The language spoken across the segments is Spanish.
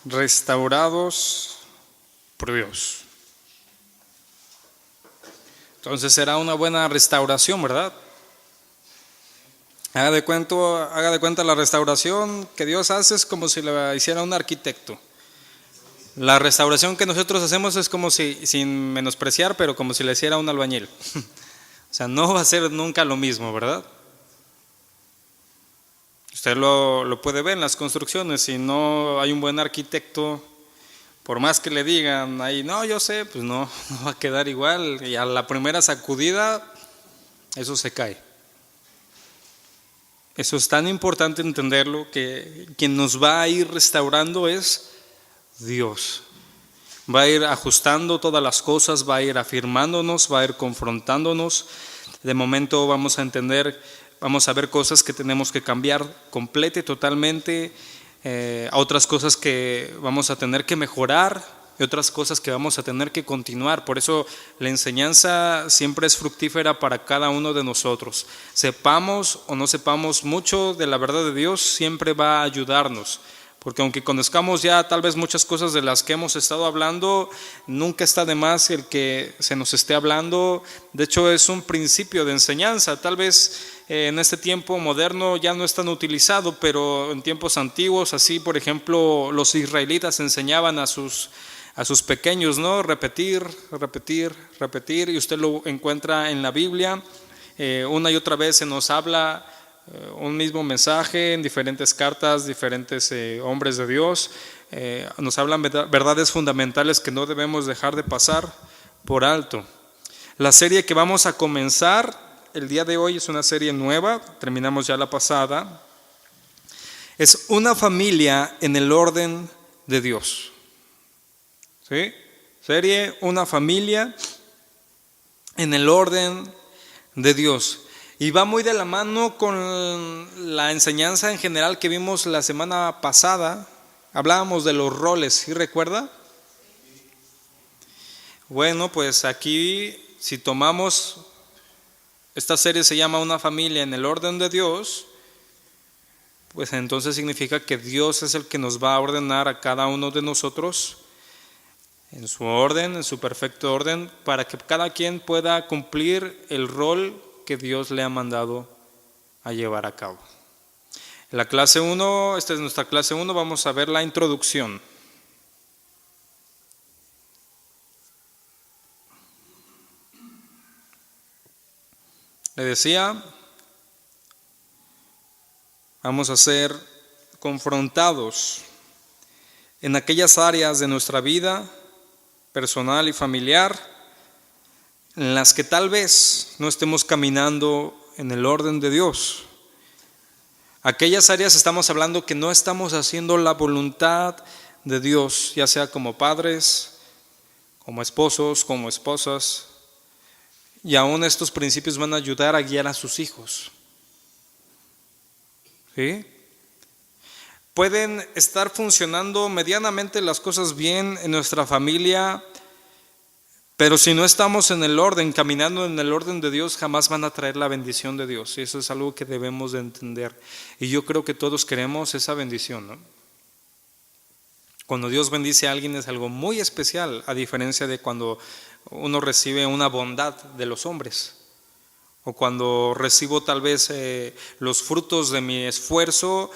restaurados por Dios. Entonces será una buena restauración, ¿verdad? Haga de cuenta la restauración que Dios hace es como si la hiciera un arquitecto. La restauración que nosotros hacemos es como si, sin menospreciar, pero como si le hiciera un albañil. O sea, no va a ser nunca lo mismo, ¿verdad? Usted lo puede ver en las construcciones. Si no hay un buen arquitecto, por más que le digan ahí, no, yo sé, pues no va a quedar igual. Y a la primera sacudida, eso se cae. Eso es tan importante entenderlo, que quien nos va a ir restaurando es Dios. Va a ir ajustando todas las cosas, va a ir afirmándonos, va a ir confrontándonos. De momento vamos a entender, vamos a ver cosas que tenemos que cambiar completa y totalmente, otras cosas que vamos a tener que mejorar y otras cosas que vamos a tener que continuar. Por eso la enseñanza siempre es fructífera para cada uno de nosotros. Sepamos o no sepamos mucho de la verdad de Dios, siempre va a ayudarnos. Porque aunque conozcamos ya tal vez muchas cosas de las que hemos estado hablando, nunca está de más el que se nos esté hablando. De hecho, es un principio de enseñanza. Tal vez en este tiempo moderno ya no es tan utilizado, pero en tiempos antiguos, así por ejemplo, los israelitas enseñaban a sus pequeños, ¿no? Repetir, y usted lo encuentra en la Biblia. Una y otra vez se nos habla un mismo mensaje en diferentes cartas, diferentes hombres de Dios. Nos hablan verdades fundamentales que no debemos dejar de pasar por alto. La serie que vamos a comenzar el día de hoy es una serie nueva, terminamos ya la pasada. Es una familia en el orden de Dios. ¿Sí? Serie Una familia en el orden de Dios. Y va muy de la mano con la enseñanza en general que vimos la semana pasada. Hablábamos de los roles, ¿sí recuerda? Bueno, pues aquí si tomamos, esta serie se llama Una familia en el orden de Dios, pues entonces significa que Dios es el que nos va a ordenar a cada uno de nosotros en su orden, en su perfecto orden, para que cada quien pueda cumplir el rol que Dios le ha mandado a llevar a cabo. En la clase 1, esta es nuestra clase 1, vamos a ver la introducción. Le decía, vamos a ser confrontados en aquellas áreas de nuestra vida personal y familiar en las que tal vez no estemos caminando en el orden de Dios. Aquellas áreas estamos hablando que no estamos haciendo la voluntad de Dios, ya sea como padres, como esposos, como esposas, y aún estos principios van a ayudar a guiar a sus hijos. ¿Sí? Pueden estar funcionando medianamente las cosas bien en nuestra familia, pero si no estamos en el orden, caminando en el orden de Dios, jamás van a traer la bendición de Dios. Y eso es algo que debemos de entender. Y yo creo que todos queremos esa bendición, ¿no? Cuando Dios bendice a alguien es algo muy especial, a diferencia de cuando uno recibe una bondad de los hombres. O cuando recibo tal vez los frutos de mi esfuerzo,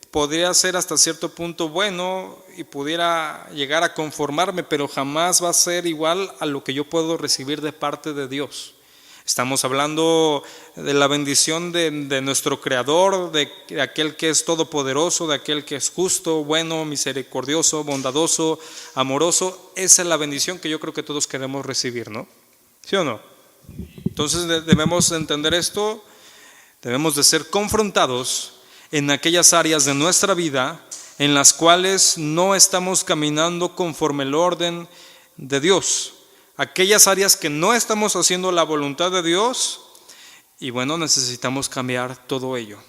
podría ser hasta cierto punto bueno y pudiera llegar a conformarme, pero jamás va a ser igual a lo que yo puedo recibir de parte de Dios. Estamos hablando de la bendición de nuestro Creador, de aquel que es todopoderoso, de aquel que es justo, bueno, misericordioso, bondadoso, amoroso. Esa es la bendición que yo creo que todos queremos recibir, ¿no? ¿Sí o no? Entonces debemos entender esto, debemos de ser confrontados en aquellas áreas de nuestra vida en las cuales no estamos caminando conforme el orden de Dios. Aquellas áreas que no estamos haciendo la voluntad de Dios, y bueno, necesitamos cambiar todo ello.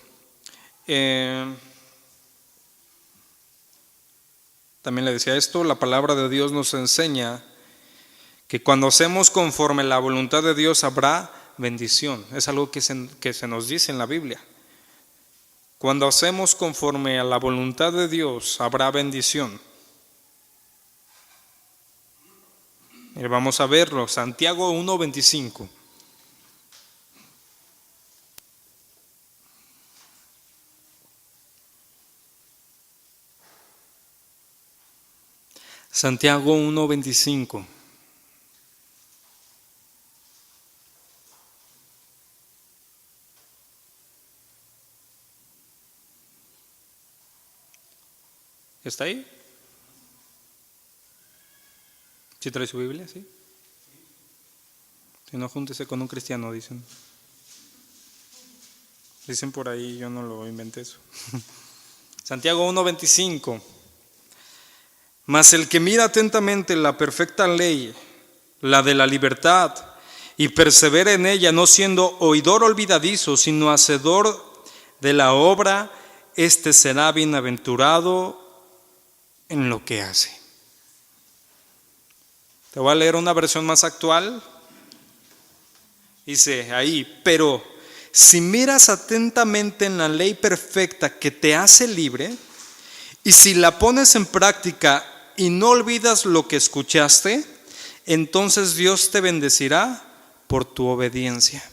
También le decía esto, la palabra de Dios nos enseña que cuando hacemos conforme la voluntad de Dios habrá bendición. Es algo que se nos dice en la Biblia. Cuando hacemos conforme a la voluntad de Dios habrá bendición. Vamos a verlo, Santiago 1:25. Santiago 1:25. ¿Está ahí? ¿Sí trae su Biblia? Sí. Si no, júntese con un cristiano, dicen. Dicen por ahí, yo no lo inventé eso. Santiago 1:25. Mas el que mira atentamente la perfecta ley, la de la libertad, y persevera en ella, no siendo oidor olvidadizo, sino hacedor de la obra, éste será bienaventurado en lo que hace. Te voy a leer una versión más actual. Dice ahí, pero si miras atentamente en la ley perfecta que te hace libre, y si la pones en práctica y no olvidas lo que escuchaste, entonces Dios te bendecirá por tu obediencia.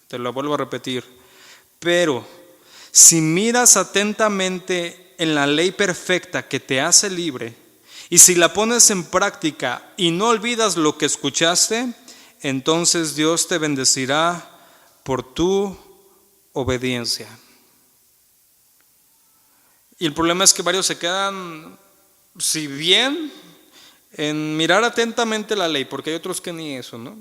Te lo vuelvo a repetir. Pero si miras atentamente en la ley perfecta que te hace libre, y si la pones en práctica y no olvidas lo que escuchaste, entonces Dios te bendecirá por tu obediencia. Y el problema es que varios se quedan, si bien, en mirar atentamente la ley, porque hay otros que ni eso, ¿no?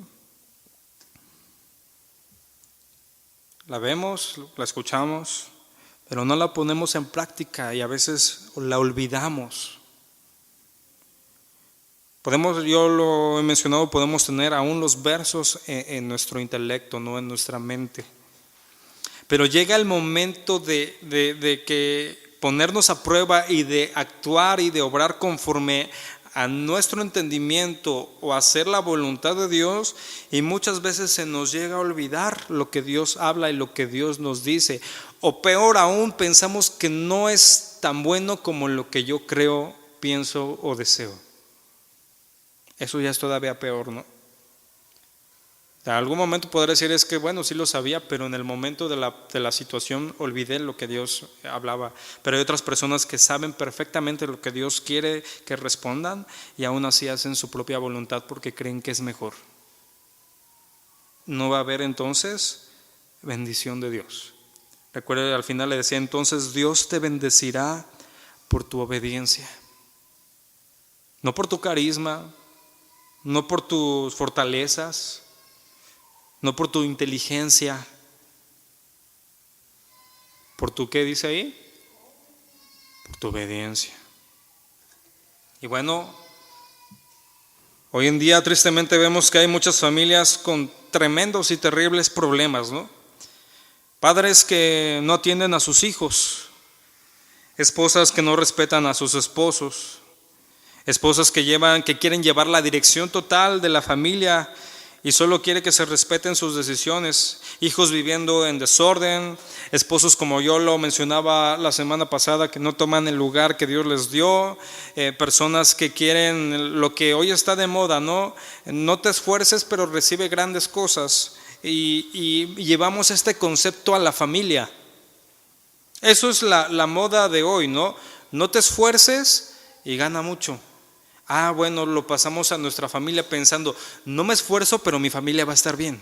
La vemos, la escuchamos, pero no la ponemos en práctica y a veces la olvidamos. Yo lo he mencionado, podemos tener aún los versos en nuestro intelecto, no en nuestra mente. Pero llega el momento de que ponernos a prueba y de actuar y de obrar conforme a nuestro entendimiento o hacer la voluntad de Dios, y muchas veces se nos llega a olvidar lo que Dios habla y lo que Dios nos dice, o peor aún, pensamos que no es tan bueno como lo que yo creo, pienso o deseo. Eso ya es todavía peor, ¿no? En algún momento podré decir, es que bueno, sí lo sabía, pero en el momento de la situación olvidé lo que Dios hablaba. Pero hay otras personas que saben perfectamente lo que Dios quiere que respondan y aún así hacen su propia voluntad porque creen que es mejor. No va a haber entonces bendición de Dios. Recuerde, al final le decía, entonces Dios te bendecirá por tu obediencia. No por tu carisma, no por tus fortalezas, no por tu inteligencia. ¿Por tu qué dice ahí? Por tu obediencia. Y bueno, hoy en día tristemente vemos que hay muchas familias con tremendos y terribles problemas, ¿no? Padres que no atienden a sus hijos, esposas que no respetan a sus esposos, esposas que quieren llevar la dirección total de la familia y solo quiere que se respeten sus decisiones, hijos viviendo en desorden, esposos como yo lo mencionaba la semana pasada que no toman el lugar que Dios les dio, personas que quieren lo que hoy está de moda, ¿no? No te esfuerces pero recibe grandes cosas, y llevamos este concepto a la familia. Eso es la moda de hoy, ¿no? No te esfuerces y gana mucho. Bueno, lo pasamos a nuestra familia pensando, no me esfuerzo, pero mi familia va a estar bien.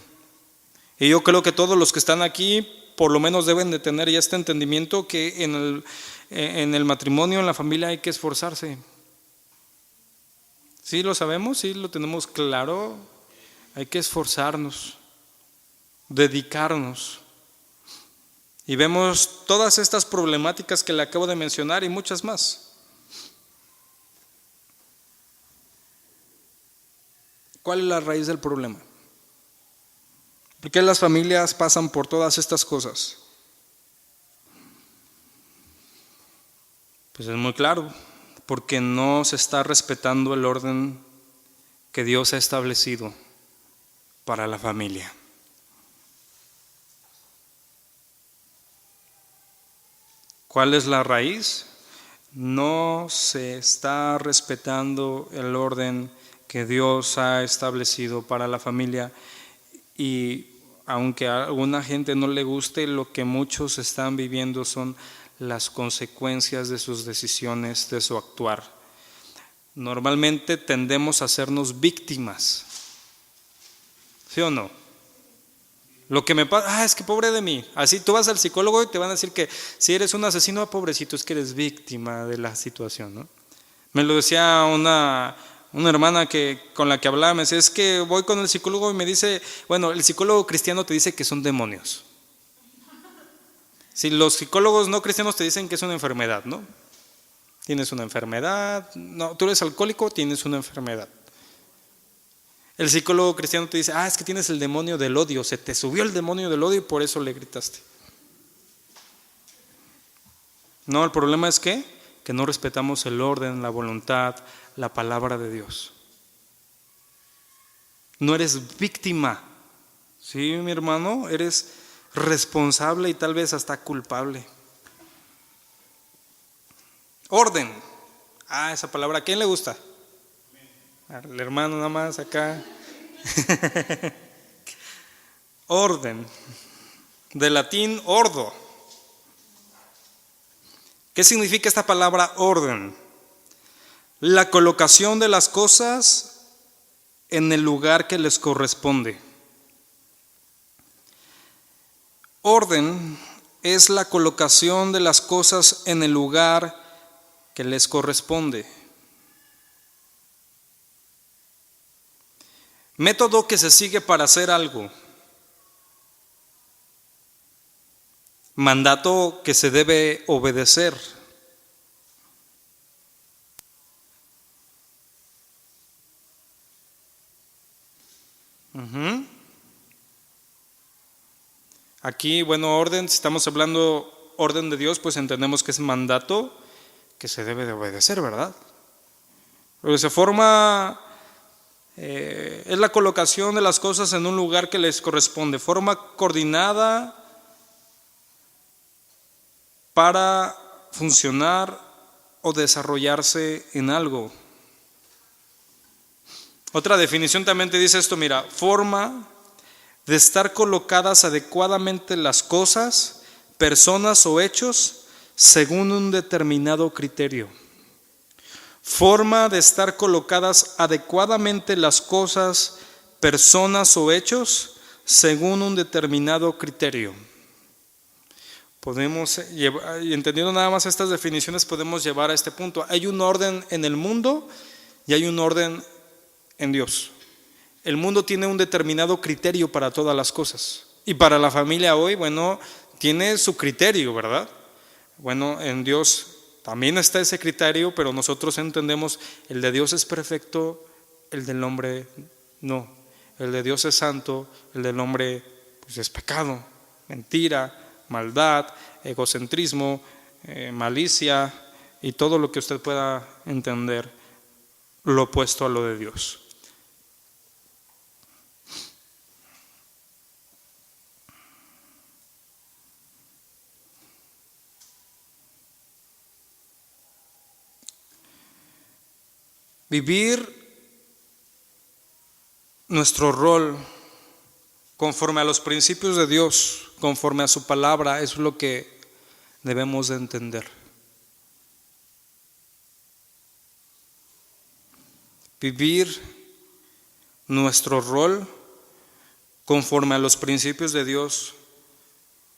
Y yo creo que todos los que están aquí, por lo menos deben de tener ya este entendimiento que en el matrimonio, en la familia hay que esforzarse. ¿Sí lo sabemos? ¿Sí lo tenemos claro? Hay que esforzarnos, dedicarnos. Y vemos todas estas problemáticas que le acabo de mencionar y muchas más. ¿Cuál es la raíz del problema? ¿Por qué las familias pasan por todas estas cosas? Pues es muy claro, porque no se está respetando el orden que Dios ha establecido para la familia. ¿Cuál es la raíz? No se está respetando el orden que Dios ha establecido para la familia, y aunque a alguna gente no le guste, lo que muchos están viviendo son las consecuencias de sus decisiones, de su actuar. Normalmente tendemos a hacernos víctimas, ¿sí o no? Lo que me pasa, es que pobre de mí. Así tú vas al psicólogo y te van a decir que si eres un asesino, pobrecito, es que eres víctima de la situación, ¿no? Me lo decía una hermana con la que hablaba, me decía, es que voy con el psicólogo y me dice, bueno, el psicólogo cristiano te dice que son demonios. Si los psicólogos no cristianos te dicen que es una enfermedad, ¿no? Tienes una enfermedad, no, tú eres alcohólico, tienes una enfermedad. El psicólogo cristiano te dice, es que tienes el demonio del odio, se te subió el demonio del odio y por eso le gritaste. No, el problema es que no respetamos el orden, la voluntad, la palabra de Dios. No eres víctima, ¿sí, mi hermano? Eres responsable y tal vez hasta culpable. Orden. Esa palabra, ¿a quién le gusta? Al hermano nada más acá. Orden. De latín ordo. ¿Qué significa esta palabra orden? La colocación de las cosas en el lugar que les corresponde. Orden es la colocación de las cosas en el lugar que les corresponde. Método que se sigue para hacer algo. Mandato que se debe obedecer. Aquí, orden, si estamos hablando orden de Dios, pues entendemos que es mandato que se debe de obedecer, ¿verdad? Lo que se forma es la colocación de las cosas en un lugar que les corresponde, forma coordinada para funcionar o desarrollarse en algo. Otra definición también te dice esto, mira, forma de estar colocadas adecuadamente las cosas, personas o hechos según un determinado criterio. Forma de estar colocadas adecuadamente las cosas, personas o hechos según un determinado criterio. Podemos llevar, y entendiendo nada más estas definiciones, podemos llevar a este punto. Hay un orden en el mundo y hay un orden en Dios. El mundo tiene un determinado criterio para todas las cosas. Y para la familia hoy, tiene su criterio, ¿verdad? En Dios también está ese criterio, pero nosotros entendemos el de Dios es perfecto, el del hombre no. El de Dios es santo, el del hombre pues es pecado, mentira, maldad, egocentrismo, malicia y todo lo que usted pueda entender, lo opuesto a lo de Dios. Vivir nuestro rol conforme a los principios de Dios, conforme a su palabra, es lo que debemos de entender. Vivir nuestro rol conforme a los principios de Dios,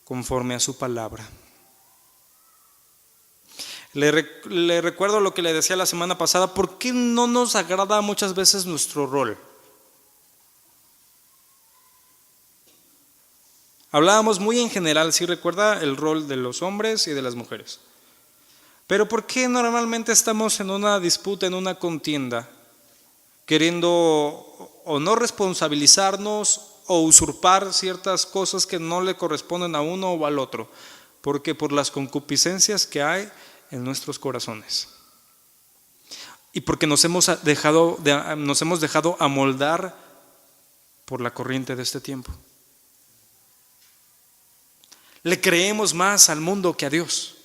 conforme a su palabra. Le recuerdo lo que le decía la semana pasada, ¿por qué no nos agrada muchas veces nuestro rol? Hablábamos muy en general, ¿sí recuerda? El rol de los hombres y de las mujeres. Pero ¿por qué normalmente estamos en una disputa, en una contienda, queriendo o no responsabilizarnos o usurpar ciertas cosas que no le corresponden a uno o al otro? Porque por las concupiscencias que hay en nuestros corazones. Y porque nos hemos dejado amoldar por la corriente de este tiempo. Le creemos más al mundo que a Dios.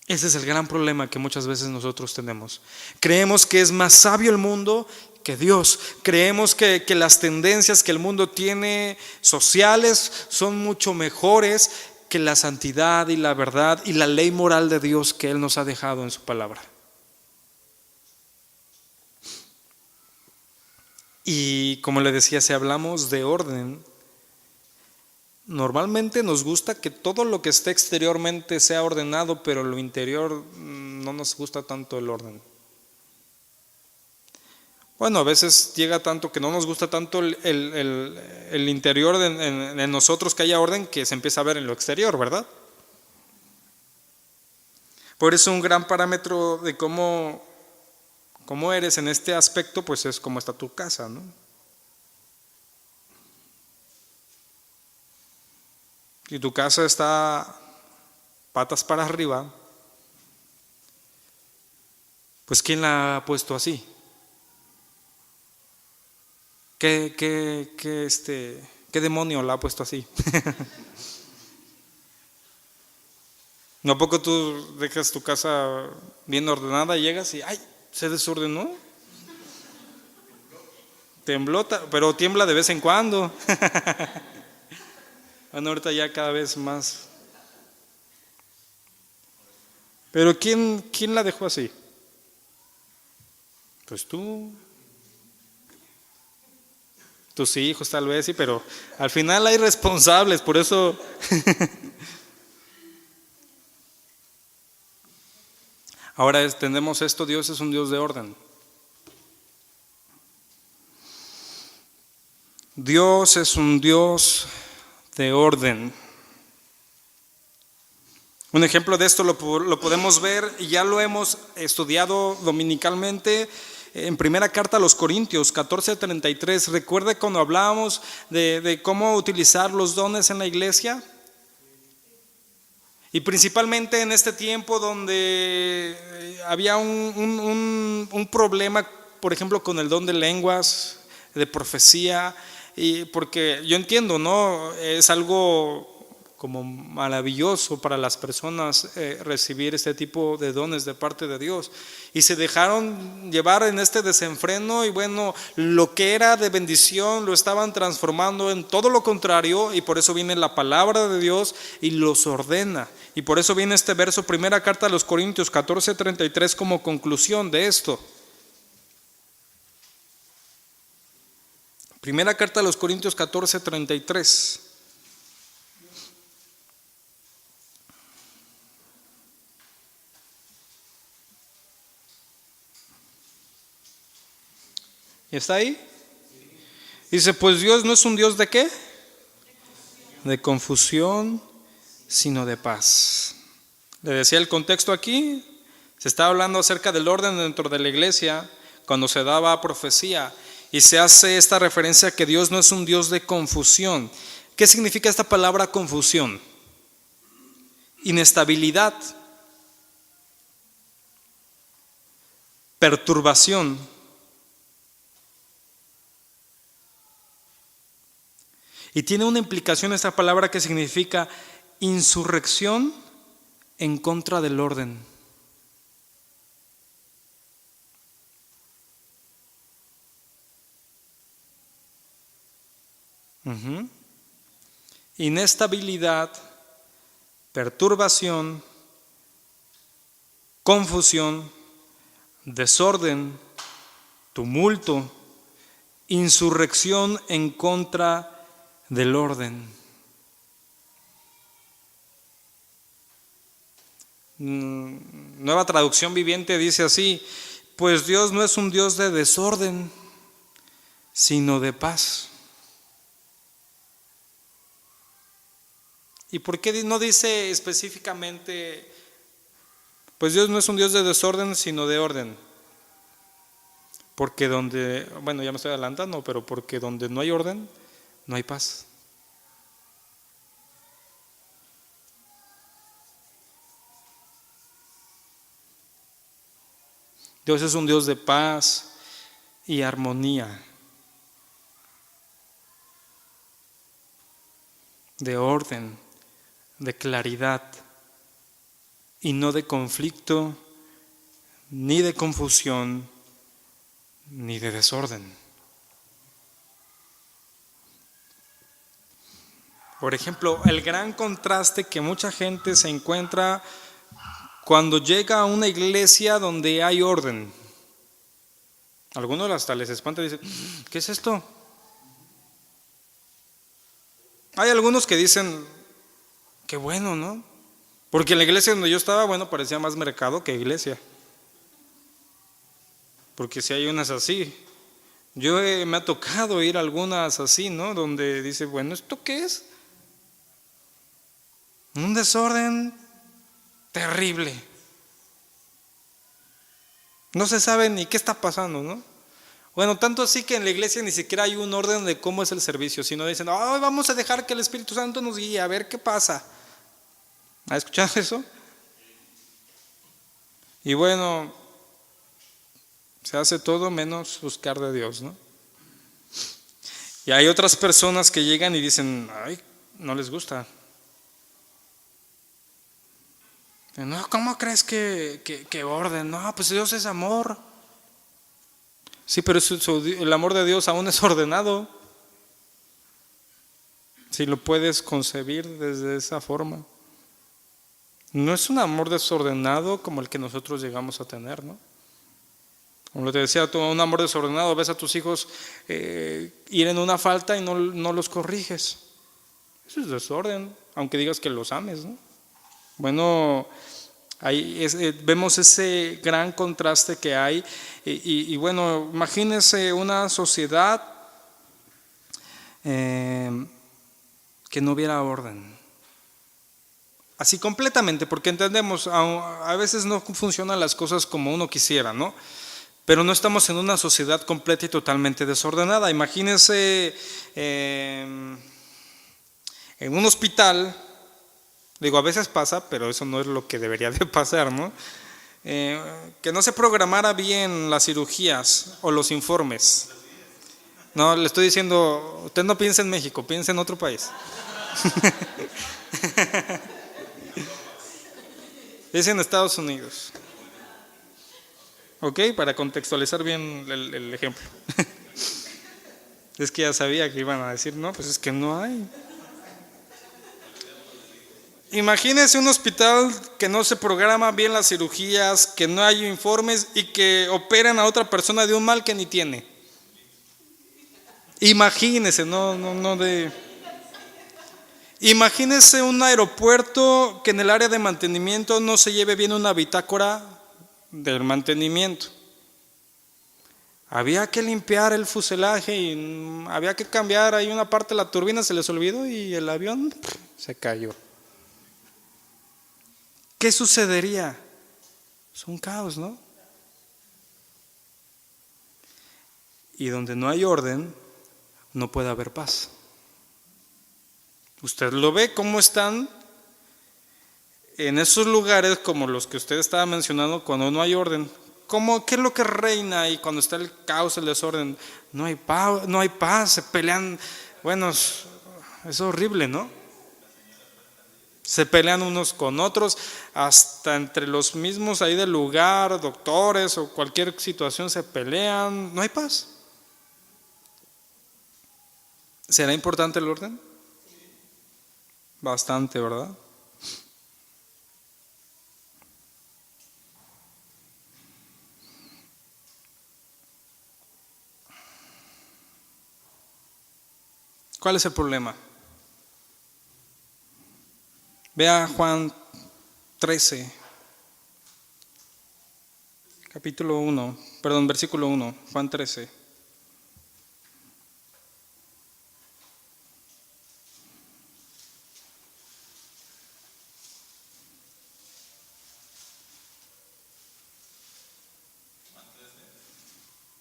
Ese es el gran problema que muchas veces nosotros tenemos. Creemos que es más sabio el mundo que Dios. Creemos que las tendencias que el mundo tiene sociales son mucho mejores que la santidad y la verdad y la ley moral de Dios que Él nos ha dejado en su palabra. Y como le decía, si hablamos de orden, normalmente nos gusta que todo lo que esté exteriormente sea ordenado, pero lo interior no nos gusta tanto el orden. Bueno, a veces llega tanto que no nos gusta tanto el interior en nosotros que haya orden, que se empieza a ver en lo exterior, ¿verdad? Por eso un gran parámetro de cómo eres en este aspecto, pues es cómo está tu casa, ¿no? Si tu casa está patas para arriba, pues ¿quién la ha puesto así? ¿Qué demonio la ha puesto así? ¿No a poco tú dejas tu casa bien ordenada y llegas y ¡ay! Se desordenó? Tembló, pero tiembla de vez en cuando. Bueno, ahorita ya cada vez más. Pero ¿quién la dejó así? Pues tú. Tus hijos tal vez, sí, pero al final hay responsables, por eso. Ahora entendemos esto, Dios es un Dios de orden. Dios es un Dios de orden. Un ejemplo de esto lo podemos ver y ya lo hemos estudiado dominicalmente en primera carta a los Corintios 14:33. ¿Recuerda cuando hablábamos de cómo utilizar los dones en la iglesia? Y principalmente en este tiempo donde había un problema, por ejemplo, con el don de lenguas, de profecía, y porque yo entiendo, ¿no? Es algo como maravilloso para las personas recibir este tipo de dones de parte de Dios, y se dejaron llevar en este desenfreno, y bueno, lo que era de bendición lo estaban transformando en todo lo contrario, y por eso viene la palabra de Dios y los ordena, y por eso viene este verso, primera carta a los Corintios 14:33, como conclusión de esto. Primera carta a los Corintios 14:33. ¿Está ahí? Dice, pues Dios no es un Dios de ¿qué? De confusión, sino de paz. Le decía el contexto aquí, se está hablando acerca del orden dentro de la iglesia, cuando se daba profecía, y se hace esta referencia que Dios no es un Dios de confusión. ¿Qué significa esta palabra confusión? Inestabilidad, perturbación. Y tiene una implicación esta palabra que significa insurrección en contra del orden. Inestabilidad, perturbación, confusión, desorden, tumulto, insurrección en contra del orden. Nueva Traducción Viviente dice así, pues Dios no es un Dios de desorden, sino de paz. ¿Y por qué no dice específicamente, pues Dios no es un Dios de desorden, sino de orden? Porque bueno, ya me estoy adelantando, pero porque donde no hay orden, no hay paz. Dios es un Dios de paz y armonía, de orden, de claridad y no de conflicto, ni de confusión, ni de desorden. Por ejemplo, el gran contraste que mucha gente se encuentra cuando llega a una iglesia donde hay orden. Algunos hasta les espanta y dicen, ¿qué es esto? Hay algunos que dicen, qué bueno, ¿no? Porque la iglesia donde yo estaba, bueno, parecía más mercado que iglesia. Porque si hay unas así. Me ha tocado ir a algunas así, ¿no? Donde dice, bueno, ¿esto qué es? Un desorden terrible. No se sabe ni qué está pasando, ¿no? Bueno, tanto así que en la iglesia ni siquiera hay un orden de cómo es el servicio, sino dicen, vamos a dejar que el Espíritu Santo nos guíe, a ver qué pasa. ¿Ha escuchado eso? Y bueno, se hace todo menos buscar de Dios, ¿no? Y hay otras personas que llegan y dicen, ay, no les gusta. No, ¿cómo crees que orden? No, pues Dios es amor. Sí, pero el amor de Dios aún es ordenado. Si lo puedes concebir desde esa forma. No es un amor desordenado como el que nosotros llegamos a tener, ¿no? Como te decía, un amor desordenado, ves a tus hijos ir en una falta y no los corriges. Eso es desorden, aunque digas que los ames, ¿no? Bueno, vemos ese gran contraste que hay y bueno, imagínense una sociedad que no hubiera orden. Así completamente, porque entendemos, a veces no funcionan las cosas como uno quisiera, ¿no? Pero no estamos en una sociedad completa y totalmente desordenada. Imagínense en un hospital. Digo, a veces pasa, pero eso no es lo que debería de pasar, ¿no? Que no se programara bien las cirugías o los informes. No, le estoy diciendo, usted no piensa en México, piensa en otro país. Es en Estados Unidos. ¿Ok? Para contextualizar bien el ejemplo. Es que ya sabía que iban a decir, no, pues es que no hay. Imagínense un hospital que no se programa bien las cirugías, que no hay informes y que operan a otra persona de un mal que ni tiene. Imagínense, Imagínense un aeropuerto que en el área de mantenimiento no se lleve bien una bitácora del mantenimiento. Había que limpiar el fuselaje y había que cambiar ahí una parte de la turbina, se les olvidó y el avión se cayó. ¿Qué sucedería? Es un caos, ¿no? Y donde no hay orden, no puede haber paz. Usted lo ve cómo están en esos lugares como los que usted estaba mencionando cuando no hay orden. ¿Qué es lo que reina ahí cuando está el caos, el desorden? No hay paz, se pelean. Bueno, es horrible, ¿no? Se pelean unos con otros, hasta entre los mismos ahí del lugar, doctores o cualquier situación se pelean, no hay paz. ¿Será importante el orden? Bastante, ¿verdad? ¿Cuál es el problema? Vea Juan 13, versículo 1, Juan 13.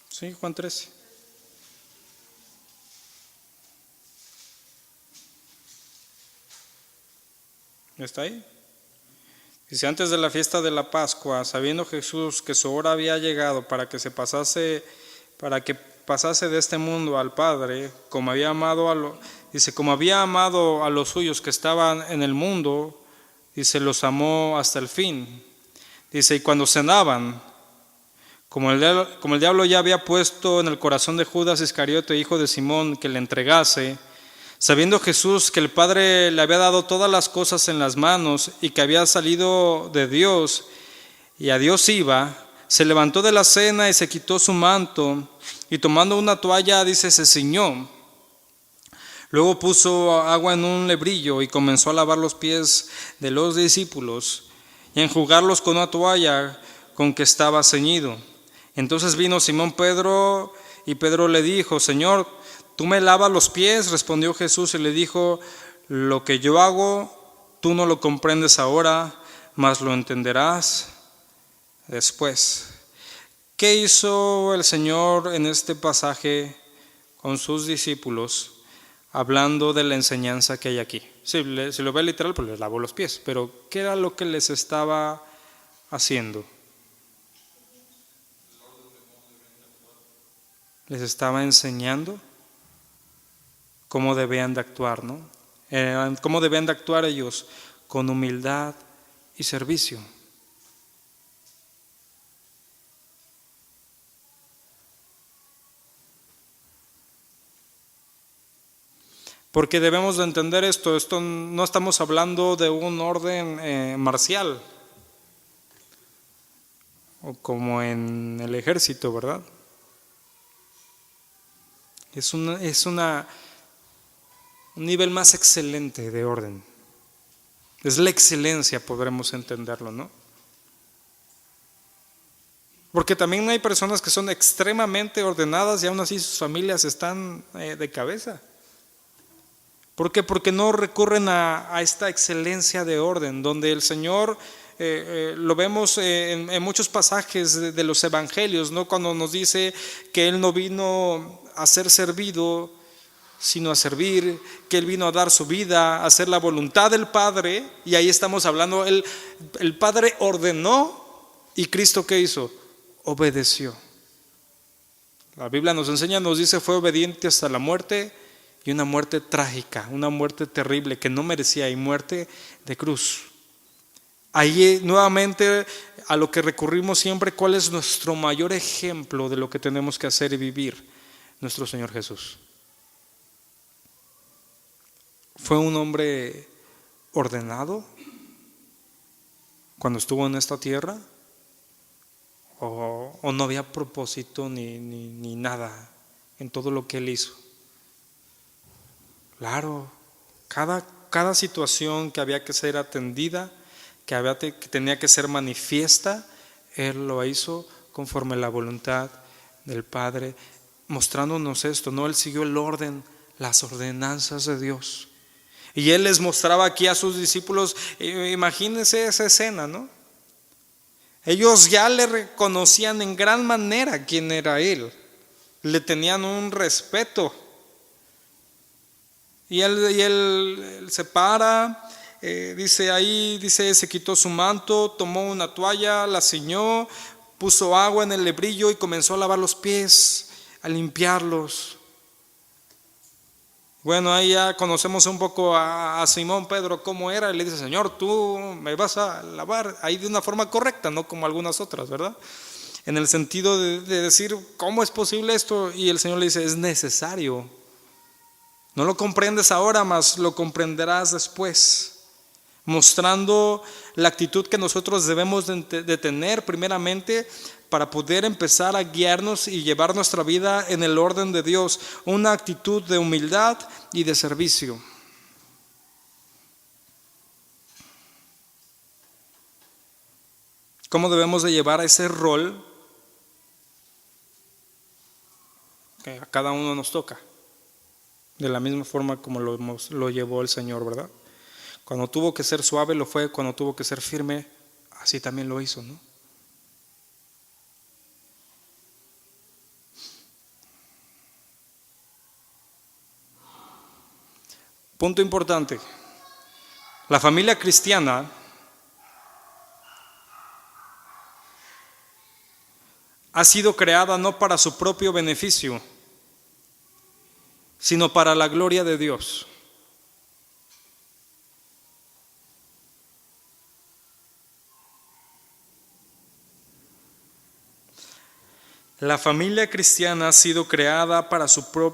Sí, Juan 13. ¿Está ahí? Dice, antes de la fiesta de la Pascua, sabiendo Jesús que su hora había llegado para que pasase de este mundo al Padre, como había amado a los suyos que estaban en el mundo, Dice, los amó hasta el fin. Dice, y cuando cenaban, como el diablo ya había puesto en el corazón de Judas Iscariote, hijo de Simón, que le entregase, sabiendo Jesús que el Padre le había dado todas las cosas en las manos y que había salido de Dios y a Dios iba, se levantó de la cena y se quitó su manto y tomando una toalla, dice, se ciñó. Luego puso agua en un lebrillo y comenzó a lavar los pies de los discípulos y a enjugarlos con una toalla con que estaba ceñido. Entonces vino Simón Pedro y Pedro le dijo, Señor, ¿tú me lavas los pies? Respondió Jesús y le dijo, lo que yo hago, tú no lo comprendes ahora, mas lo entenderás después. ¿Qué hizo el Señor en este pasaje con sus discípulos? Hablando de la enseñanza que hay aquí. Si lo ve literal, pues les lavó los pies. Pero ¿qué era lo que les estaba haciendo? Les estaba enseñando cómo debían de actuar, ¿no? Cómo debían de actuar ellos, con humildad y servicio. Porque debemos de entender esto no estamos hablando de un orden marcial, o como en el ejército, ¿verdad? Es un nivel más excelente de orden. Es la excelencia, podremos entenderlo, ¿no? Porque también hay personas que son extremadamente ordenadas y aún así sus familias están de cabeza. ¿Por qué? Porque no recurren a esta excelencia de orden, donde el Señor, lo vemos en muchos pasajes de los evangelios, ¿no? Cuando nos dice que Él no vino a ser servido, sino a servir, que Él vino a dar su vida, a hacer la voluntad del Padre, y ahí estamos hablando, el Padre ordenó, y Cristo ¿qué hizo? Obedeció. La Biblia nos enseña, nos dice, fue obediente hasta la muerte, y una muerte trágica, una muerte terrible que no merecía, y muerte de cruz. Ahí nuevamente a lo que recurrimos siempre, ¿cuál es nuestro mayor ejemplo de lo que tenemos que hacer y vivir? Nuestro Señor Jesús. Fue un hombre ordenado cuando estuvo en esta tierra, o no había propósito ni nada en todo lo que Él hizo. Claro, cada situación que había que ser atendida, que tenía que ser manifiesta, Él lo hizo conforme a la voluntad del Padre, mostrándonos esto, ¿no? Él siguió el orden, las ordenanzas de Dios. Y Él les mostraba aquí a sus discípulos, imagínense esa escena, ¿no? Ellos ya le reconocían en gran manera quién era Él, le tenían un respeto. Y él se para, dice, se quitó su manto, tomó una toalla, la ciñó, puso agua en el lebrillo y comenzó a lavar los pies, a limpiarlos. Bueno, ahí ya conocemos un poco a Simón Pedro, cómo era, y le dice, Señor, tú me vas a lavar, ahí de una forma correcta, no como algunas otras, ¿verdad? En el sentido de decir, ¿cómo es posible esto? Y el Señor le dice, es necesario. No lo comprendes ahora, mas lo comprenderás después, mostrando la actitud que nosotros debemos de tener primeramente para poder empezar a guiarnos y llevar nuestra vida en el orden de Dios, una actitud de humildad y de servicio. ¿Cómo debemos de llevar ese rol que a cada uno nos toca? De la misma forma como lo llevó el Señor, ¿verdad? Cuando tuvo que ser suave lo fue, cuando tuvo que ser firme, así también lo hizo, ¿no? Punto importante. La familia cristiana ha sido creada no para su propio beneficio, sino para la gloria de Dios. La familia cristiana ha sido creada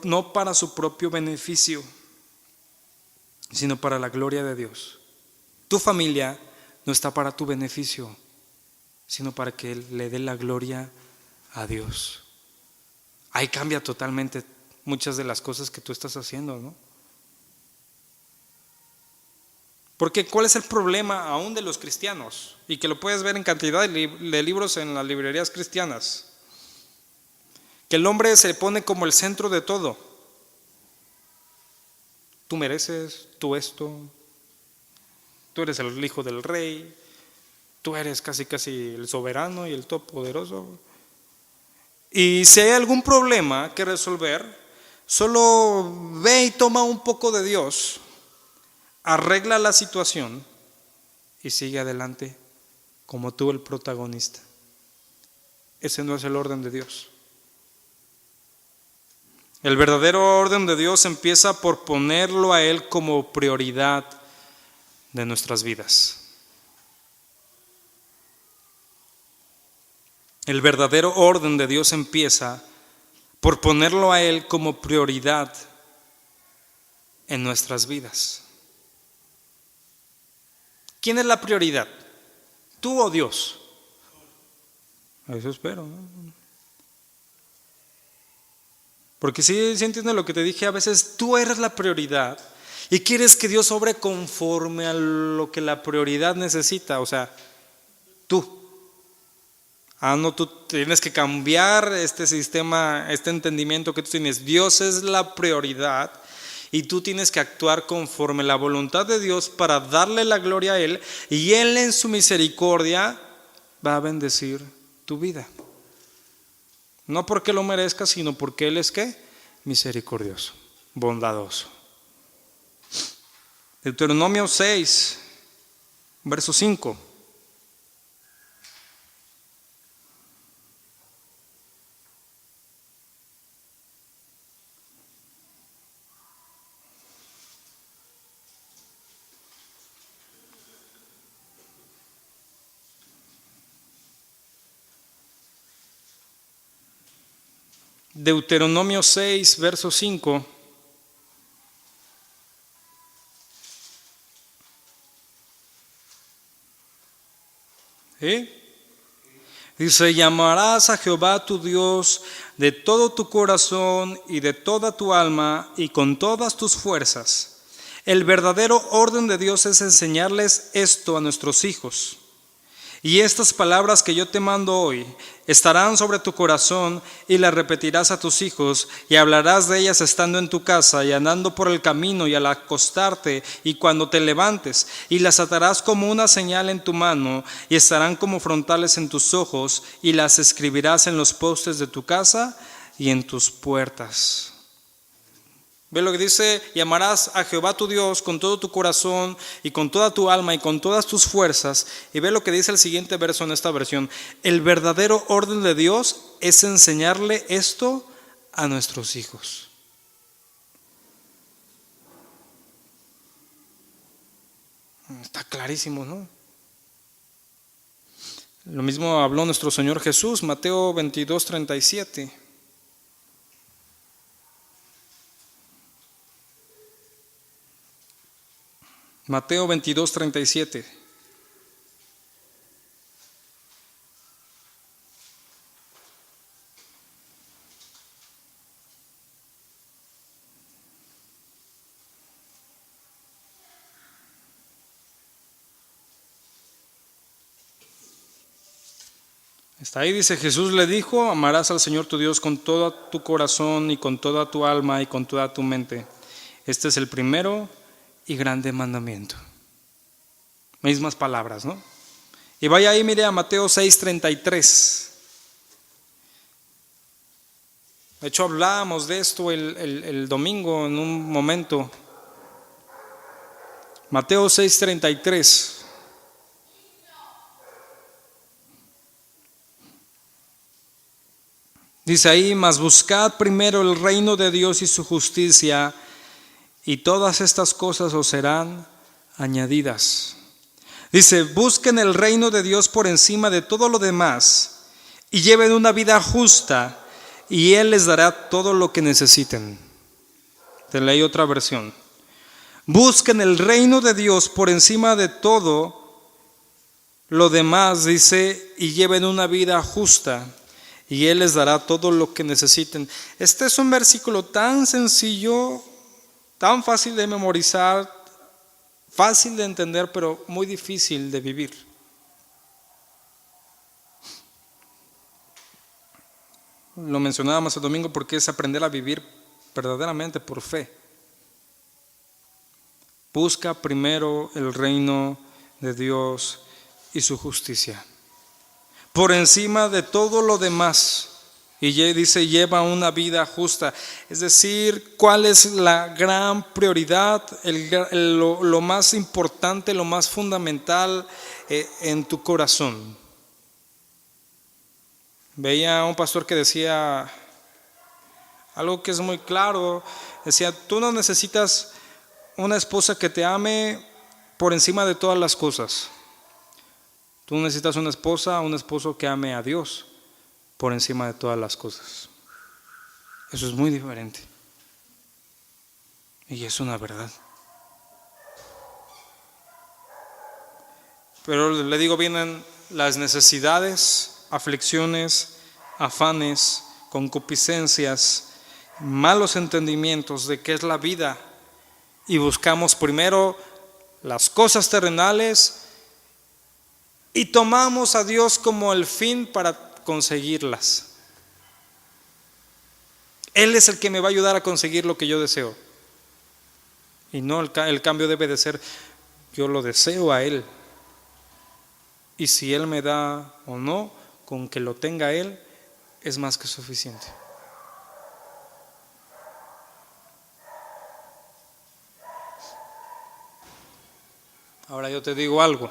no para su propio beneficio, sino para la gloria de Dios. Tu familia no está para tu beneficio, sino para que Él le dé la gloria a Dios. Ahí cambia totalmente muchas de las cosas que tú estás haciendo, ¿no? Porque ¿cuál es el problema aún de los cristianos? Y que lo puedes ver en cantidad de libros en las librerías cristianas. Que el hombre se pone como el centro de todo. Tú mereces, tú esto, tú eres el hijo del rey, tú eres casi el soberano y el todopoderoso. Y si hay algún problema que resolver, solo ve y toma un poco de Dios, arregla la situación y sigue adelante como tú el protagonista. Ese no es el orden de Dios. El verdadero orden de Dios empieza por ponerlo a Él como prioridad de nuestras vidas. El verdadero orden de Dios empieza por ponerlo a Él como prioridad en nuestras vidas. ¿Quién es la prioridad? ¿Tú o Dios? Eso espero, ¿no? Porque si entiendes lo que te dije, a veces tú eres la prioridad y quieres que Dios obre conforme a lo que la prioridad necesita. O sea, tú. No, tú tienes que cambiar este sistema, este entendimiento que tú tienes. Dios es la prioridad y tú tienes que actuar conforme la voluntad de Dios para darle la gloria a Él, y Él en su misericordia va a bendecir tu vida. No porque lo merezca, sino porque Él es ¿qué? Misericordioso, bondadoso. Deuteronomio 6, verso 5. Deuteronomio 6, verso 5. Dice: llamarás a Jehová tu Dios de todo tu corazón y de toda tu alma y con todas tus fuerzas. El verdadero orden de Dios es enseñarles esto a nuestros hijos. Y estas palabras que yo te mando hoy estarán sobre tu corazón, y las repetirás a tus hijos, y hablarás de ellas estando en tu casa y andando por el camino y al acostarte y cuando te levantes, y las atarás como una señal en tu mano y estarán como frontales en tus ojos, y las escribirás en los postes de tu casa y en tus puertas. Ve lo que dice: llamarás a Jehová tu Dios con todo tu corazón y con toda tu alma y con todas tus fuerzas. Y ve lo que dice el siguiente verso en esta versión: el verdadero orden de Dios es enseñarle esto a nuestros hijos. Está clarísimo, ¿no? Lo mismo habló nuestro Señor Jesús, Mateo 22, 37. Mateo 22, 37. Está ahí, dice: Jesús le dijo: amarás al Señor tu Dios con todo tu corazón y con toda tu alma y con toda tu mente. Este es el primero y grande mandamiento. Mismas palabras, ¿no? Y vaya ahí, mire a Mateo 6:33. De hecho, hablábamos de esto el domingo en un momento. Mateo 6:33. Dice ahí: mas buscad primero el reino de Dios y su justicia, y todas estas cosas os serán añadidas. Dice: busquen el reino de Dios por encima de todo lo demás, y lleven una vida justa, y Él les dará todo lo que necesiten. Te leí otra versión. Busquen el reino de Dios por encima de todo lo demás, dice, y lleven una vida justa, y Él les dará todo lo que necesiten. Este es un versículo tan sencillo, tan fácil de memorizar, fácil de entender, pero muy difícil de vivir. Lo mencionábamos el domingo porque es aprender a vivir verdaderamente por fe. Busca primero el reino de Dios y su justicia, por encima de todo lo demás. Y dice, lleva una vida justa. Es decir, ¿cuál es la gran prioridad, lo más importante, lo más fundamental en tu corazón? Veía a un pastor que decía algo que es muy claro. Decía, tú no necesitas una esposa que te ame por encima de todas las cosas. Tú necesitas una esposa, un esposo que ame a Dios por encima de todas las cosas. Eso es muy diferente. Y es una verdad. Pero le digo, vienen las necesidades, aflicciones, afanes, concupiscencias, malos entendimientos de qué es la vida, y buscamos primero las cosas terrenales y tomamos a Dios como el fin para conseguirlas. Él es el que me va a ayudar a conseguir lo que yo deseo, y no el cambio debe de ser, yo lo deseo a Él, y si Él me da o no, con que lo tenga Él es más que suficiente. Ahora yo te digo algo.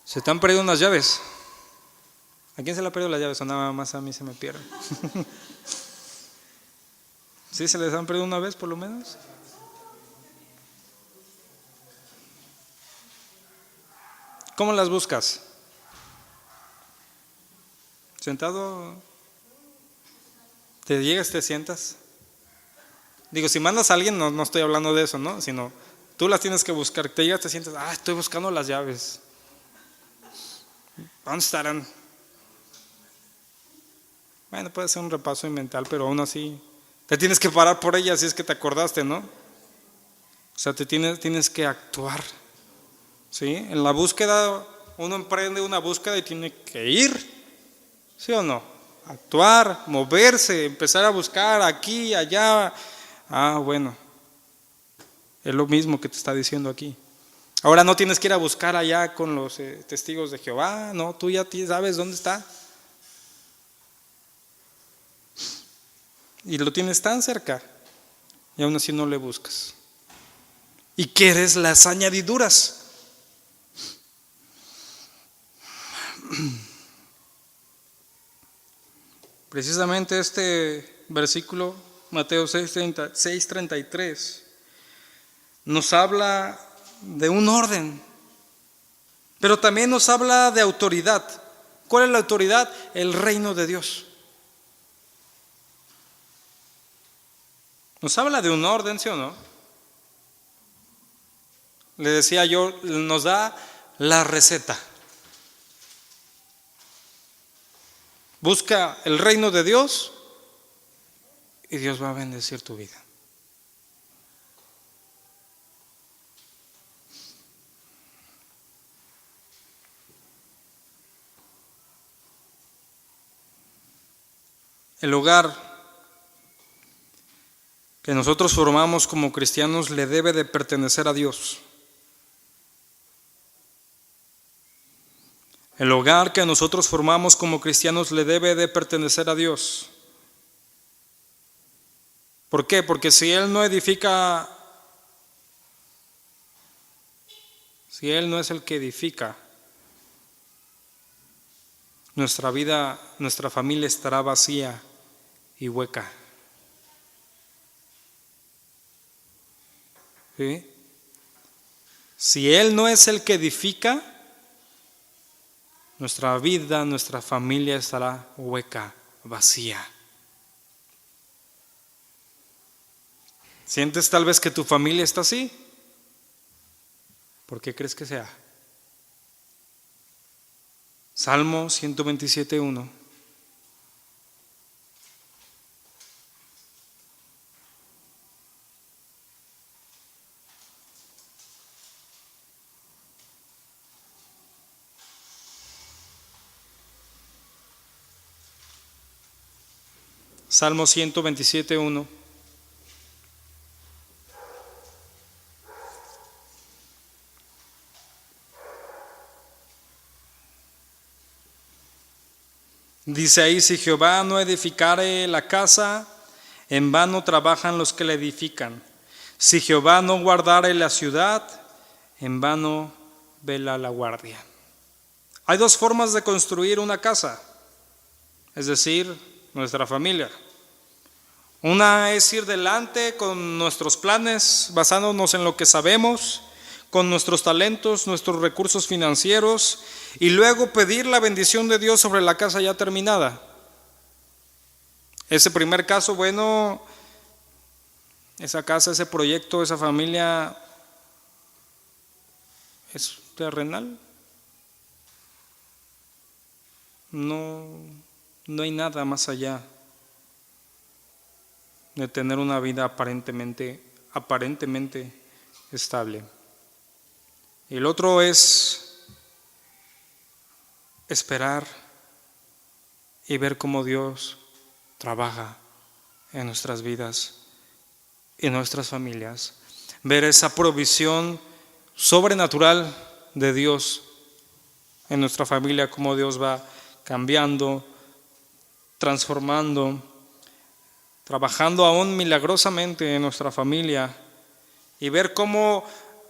¿Se te han perdido unas llaves? ¿A quién se le han perdido las llaves? O nada más a mí se me pierden. ¿Sí se les han perdido una vez por lo menos? ¿Cómo las buscas? ¿Sentado? ¿Te llegas, te sientas? Digo, si mandas a alguien, no estoy hablando de eso, ¿no? Sino tú las tienes que buscar. Te llegas, te sientas, estoy buscando las llaves. ¿Dónde estarán? Bueno, puede ser un repaso mental, pero aún así te tienes que parar por ellas si es que te acordaste, ¿no? O sea, tienes que actuar, ¿sí? En la búsqueda, uno emprende una búsqueda y tiene que ir, ¿sí o no? Actuar, moverse, empezar a buscar aquí, allá. Bueno, es lo mismo que te está diciendo aquí. Ahora no tienes que ir a buscar allá con los testigos de Jehová, no, tú ya sabes dónde está. Y lo tienes tan cerca y aún así no le buscas. Y quieres las añadiduras. Precisamente este versículo, Mateo 6:33, nos habla de un orden, pero también nos habla de autoridad. ¿Cuál es la autoridad? El reino de Dios. Nos habla de un orden, ¿sí o no? Le decía yo, nos da la receta. Busca el reino de Dios y Dios va a bendecir tu vida. El hogar que nosotros formamos como cristianos le debe de pertenecer a Dios. El hogar que nosotros formamos como cristianos le debe de pertenecer a Dios. ¿Por qué? Porque si Él no edifica, si Él no es el que edifica, nuestra vida, nuestra familia estará vacía y hueca. ¿Sí? Si Él no es el que edifica, nuestra vida, nuestra familia estará hueca, vacía. ¿Sientes tal vez que tu familia está así? ¿Por qué crees que sea? Salmo 127:1. Salmo 127:1. Dice ahí: si Jehová no edificare la casa, en vano trabajan los que la edifican. Si Jehová no guardare la ciudad, en vano vela la guardia. Hay dos formas de construir una casa, es decir, nuestra familia. Una es ir delante con nuestros planes, basándonos en lo que sabemos, con nuestros talentos, nuestros recursos financieros, y luego pedir la bendición de Dios sobre la casa ya terminada. Ese primer caso, bueno, esa casa, ese proyecto, esa familia es terrenal. No hay nada más allá de tener una vida aparentemente estable. Y el otro es esperar y ver cómo Dios trabaja en nuestras vidas y nuestras familias. Ver esa provisión sobrenatural de Dios en nuestra familia, cómo Dios va cambiando, transformando, trabajando aún milagrosamente en nuestra familia, y ver cómo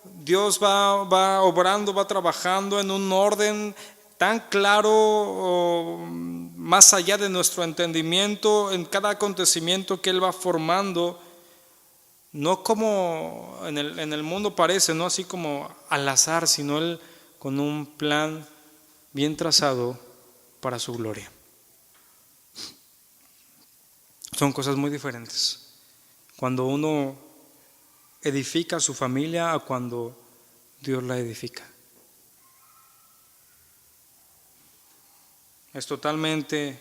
Dios va obrando, va trabajando en un orden tan claro, más allá de nuestro entendimiento, en cada acontecimiento que Él va formando, no como en el mundo parece, no así como al azar, sino Él con un plan bien trazado para su gloria. Son cosas muy diferentes cuando uno edifica su familia a cuando Dios la edifica. Es totalmente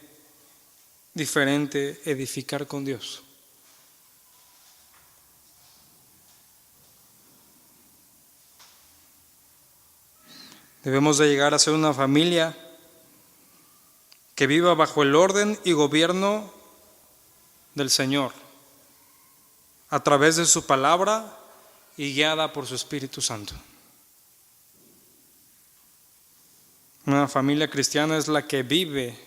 diferente edificar con Dios. Debemos de llegar a ser una familia que viva bajo el orden y gobierno del Señor, a través de su palabra y guiada por su Espíritu Santo. Una familia cristiana es la que vive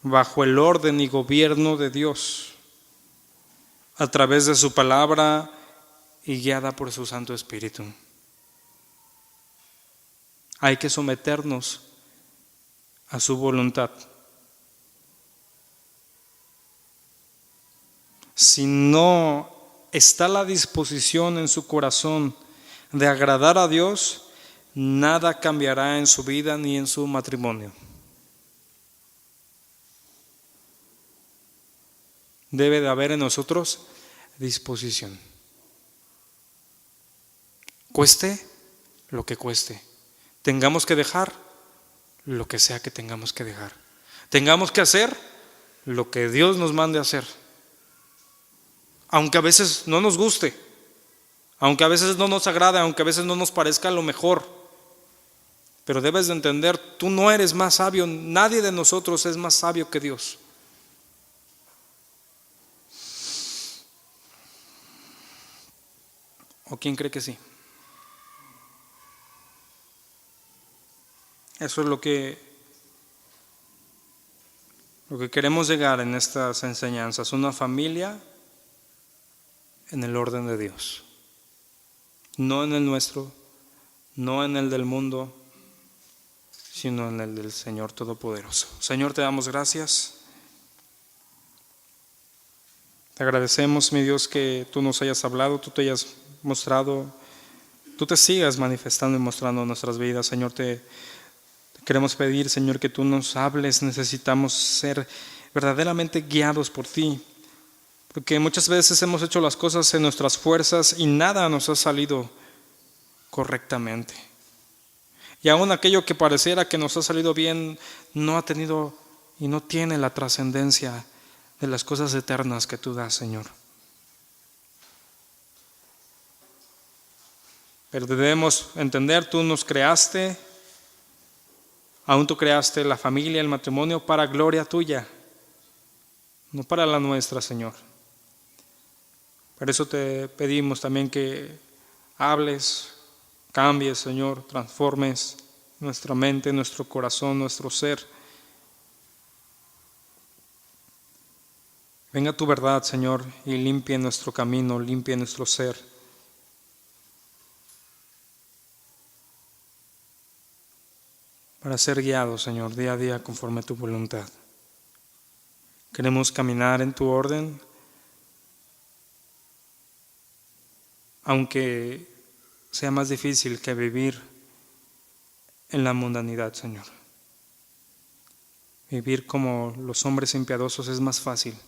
bajo el orden y gobierno de Dios, a través de su palabra y guiada por su Santo Espíritu. Hay que someternos a su voluntad. Si no está la disposición en su corazón de agradar a Dios, nada cambiará en su vida ni en su matrimonio. Debe de haber en nosotros disposición. Cueste lo que cueste. Tengamos que dejar lo que sea que tengamos que dejar. Tengamos que hacer lo que Dios nos mande hacer. Aunque a veces no nos guste, aunque a veces no nos agrade, aunque a veces no nos parezca lo mejor. Pero debes de entender, tú no eres más sabio, nadie de nosotros es más sabio que Dios. ¿O quién cree que sí? Eso es lo que queremos llegar en estas enseñanzas, una familia en el orden de Dios, no en el nuestro, no en el del mundo, sino en el del Señor Todopoderoso. Señor, te damos gracias. Te agradecemos, mi Dios, que tú nos hayas hablado, tú te hayas mostrado, tú te sigas manifestando y mostrando en nuestras vidas. Señor, te Queremos pedir, Señor, que tú nos hables. Necesitamos ser verdaderamente guiados por ti, porque muchas veces hemos hecho las cosas en nuestras fuerzas y nada nos ha salido correctamente. Y aún aquello que pareciera que nos ha salido bien no ha tenido y no tiene la trascendencia de las cosas eternas que tú das, Señor. Pero debemos entender, tú nos creaste, aún tú creaste la familia, el matrimonio para gloria tuya, no para la nuestra, Señor. Por eso te pedimos también que hables, cambies, Señor, transformes nuestra mente, nuestro corazón, nuestro ser. Venga tu verdad, Señor, y limpie nuestro camino, limpie nuestro ser. Para ser guiados, Señor, día a día conforme a tu voluntad. Queremos caminar en tu orden, aunque sea más difícil que vivir en la mundanidad, Señor. Vivir como los hombres impiadosos es más fácil.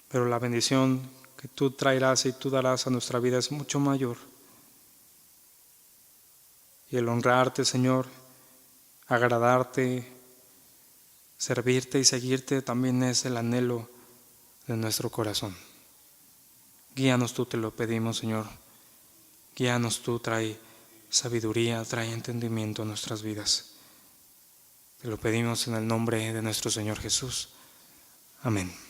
Pero la bendición que tú traerás y tú darás a nuestra vida es mucho mayor. Y el honrarte, Señor, agradarte, servirte y seguirte también es el anhelo de nuestro corazón. Guíanos tú, te lo pedimos, Señor. Guíanos tú, trae sabiduría, trae entendimiento a nuestras vidas. Te lo pedimos en el nombre de nuestro Señor Jesús. Amén.